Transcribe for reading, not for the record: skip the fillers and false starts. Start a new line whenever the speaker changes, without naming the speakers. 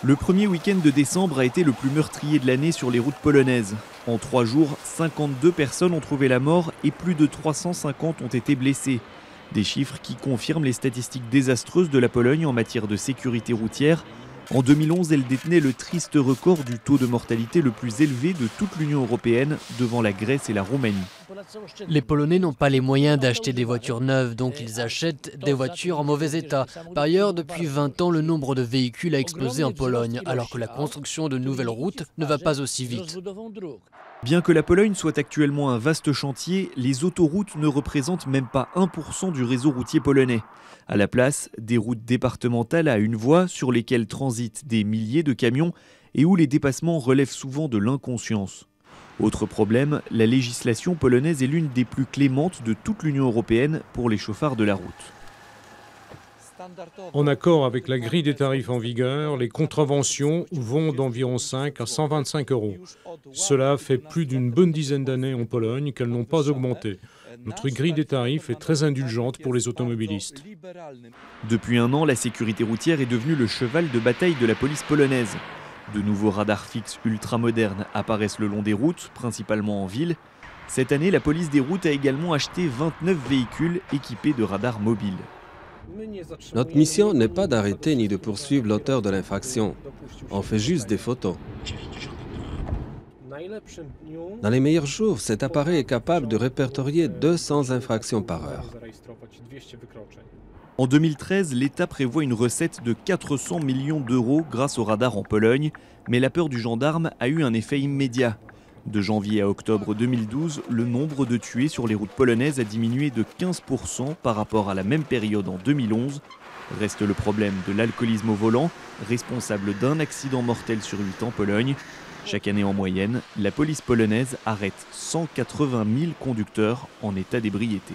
Le premier week-end de décembre a été le plus meurtrier de l'année sur les routes polonaises. En 3 jours, 52 personnes ont trouvé la mort et plus de 350 ont été blessées. Des chiffres qui confirment les statistiques désastreuses de la Pologne en matière de sécurité routière. En 2011, elle détenait le triste record du taux de mortalité le plus élevé de toute l'Union européenne, devant la Grèce et la Roumanie.
Les Polonais n'ont pas les moyens d'acheter des voitures neuves, donc ils achètent des voitures en mauvais état. Par ailleurs, depuis 20 ans, le nombre de véhicules a explosé en Pologne, alors que la construction de nouvelles routes ne va pas aussi vite.
Bien que la Pologne soit actuellement un vaste chantier, les autoroutes ne représentent même pas 1% du réseau routier polonais. À la place, des routes départementales à une voie sur lesquelles transitent des milliers de camions et où les dépassements relèvent souvent de l'inconscience. Autre problème, la législation polonaise est l'une des plus clémentes de toute l'Union européenne pour les chauffards de la route.
En accord avec la grille des tarifs en vigueur, les contraventions vont d'environ 5 à 125 €. Cela fait plus d'une bonne dizaine d'années en Pologne qu'elles n'ont pas augmenté. Notre grille des tarifs est très indulgente pour les automobilistes.
Depuis 1 an, la sécurité routière est devenue le cheval de bataille de la police polonaise. De nouveaux radars fixes ultramodernes apparaissent le long des routes, principalement en ville. Cette année, la police des routes a également acheté 29 véhicules équipés de radars mobiles.
Notre mission n'est pas d'arrêter ni de poursuivre l'auteur de l'infraction. On fait juste des photos. Dans les meilleurs jours, cet appareil est capable de répertorier 200 infractions par heure.
En 2013, l'État prévoit une recette de 400 millions d'euros grâce au radar en Pologne, mais la peur du gendarme a eu un effet immédiat. De janvier à octobre 2012, le nombre de tués sur les routes polonaises a diminué de 15% par rapport à la même période en 2011. Reste le problème de l'alcoolisme au volant, responsable d'un accident mortel sur 8 en Pologne. Chaque année en moyenne, la police polonaise arrête 180 000 conducteurs en état d'ébriété.